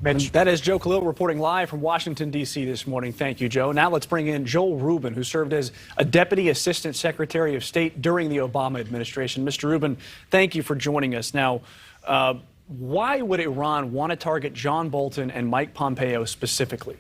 And Mitch. that is Joe Khalil reporting live from Washington, D.C. this morning. Thank you, Joe. Now let's bring in Joel Rubin, who served as a Deputy Assistant Secretary of State during the Obama administration. Mr. Rubin, thank you for joining us. Now, why would Iran want to target John Bolton and Mike Pompeo specifically?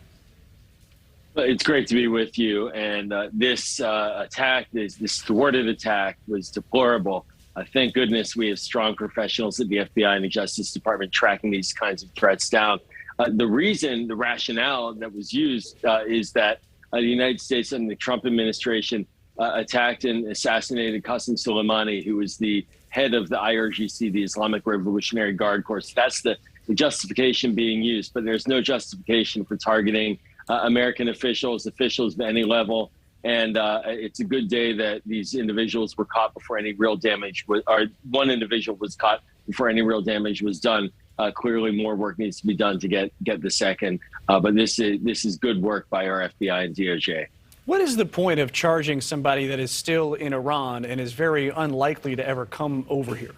It's great to be with you. And this attack, this thwarted attack, was deplorable. Thank goodness we have strong professionals at the FBI and the Justice Department tracking these kinds of threats down. The rationale that was used is that the United States and the Trump administration attacked and assassinated Qasem Soleimani, who was the head of the IRGC, the Islamic Revolutionary Guard Corps. That's the justification being used, but there's no justification for targeting American officials of any level. And it's a good day that these individuals were caught before any real damage was, or one individual was caught before any real damage was done. Clearly, more work needs to be done to get the second. But this is good work by our FBI and DOJ. What is the point of charging somebody that is still in Iran and is very unlikely to ever come over here?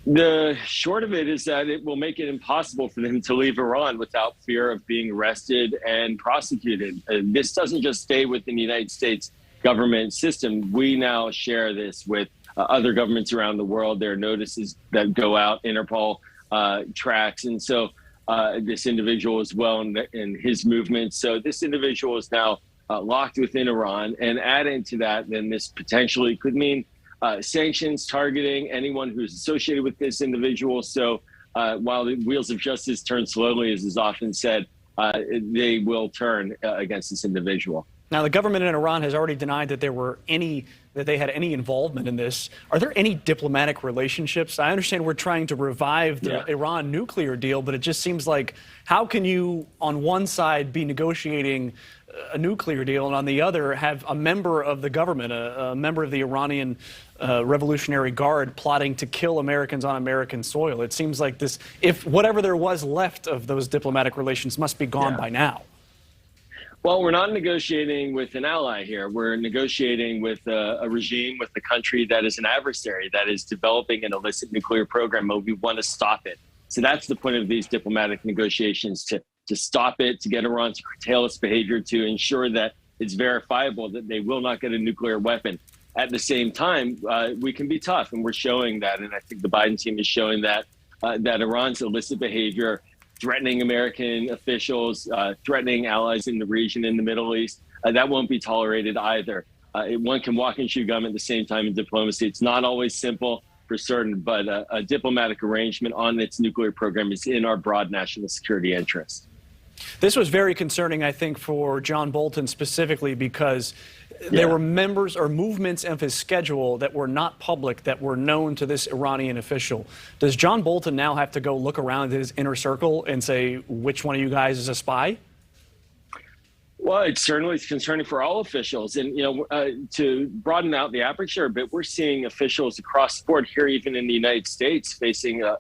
The short of it is that it will make it impossible for them to leave Iran without fear of being arrested and prosecuted. This doesn't just stay within the United States government system. We now share this with other governments around the world. There are notices that go out, Interpol tracks. And so this individual as well in his movement. So this individual is now locked within Iran. And adding to that, then this potentially could mean sanctions targeting anyone who's associated with this individual. So while the wheels of justice turn slowly, as is often said, they will turn against this individual. Now, the government in Iran has already denied that they had any involvement in this. Are there any diplomatic relationships? I understand we're trying to revive the Iran nuclear deal, but it just seems like, how can you, on one side, be negotiating a nuclear deal, and on the other, have a member of the government, a member of the Iranian Revolutionary Guard, plotting to kill Americans on American soil? It seems like this, if whatever there was left of those diplomatic relations must be gone by now. Well, we're not negotiating with an ally here. We're negotiating with a regime, with a country that is an adversary, that is developing an illicit nuclear program, and we want to stop it. So that's the point of these diplomatic negotiations, to stop it, to get Iran to curtail its behavior, to ensure that it's verifiable that they will not get a nuclear weapon. At the same time, we can be tough, and we're showing that. And I think the Biden team is showing that Iran's illicit behavior, threatening American officials, threatening allies in the region, in the Middle East, that won't be tolerated either. One can walk and chew gum at the same time in diplomacy. It's not always simple, for certain, but a diplomatic arrangement on its nuclear program is in our broad national security interest. This was very concerning, I think, for John Bolton specifically, because there were members or movements of his schedule that were not public, that were known to this Iranian official. Does John Bolton now have to go look around his inner circle and say, which one of you guys is a spy? Well, it's certainly concerning for all officials. And, to broaden out the aperture a bit, we're seeing officials across the board here, even in the United States, facing a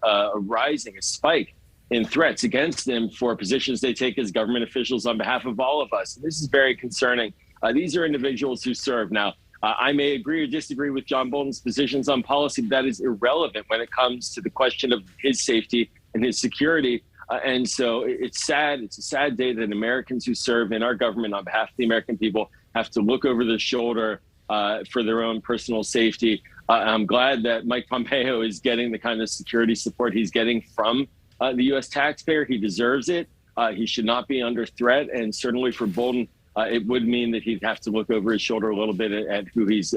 spike in threats against them for positions they take as government officials on behalf of all of us. This is very concerning. These are individuals who serve. Now, I may agree or disagree with John Bolton's positions on policy, but that is irrelevant when it comes to the question of his safety and his security. And so it's sad. It's a sad day that Americans who serve in our government on behalf of the American people have to look over their shoulder for their own personal safety. I'm glad that Mike Pompeo is getting the kind of security support he's getting from the U.S. taxpayer. He deserves it. He should not be under threat. And certainly for Bolton, it would mean that he'd have to look over his shoulder a little bit at who he's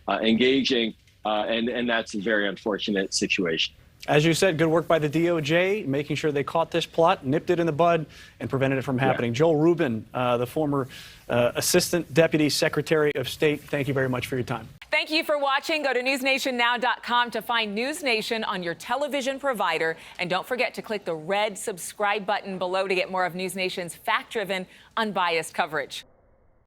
engaging. And that's a very unfortunate situation. As you said, good work by the DOJ, making sure they caught this plot, nipped it in the bud, and prevented it from happening. Joel Rubin, the former Assistant Deputy Secretary of State, thank you very much for your time. Thank you for watching. Go to newsnationnow.com to find NewsNation on your television provider. And don't forget to click the red subscribe button below to get more of NewsNation's fact-driven, unbiased coverage.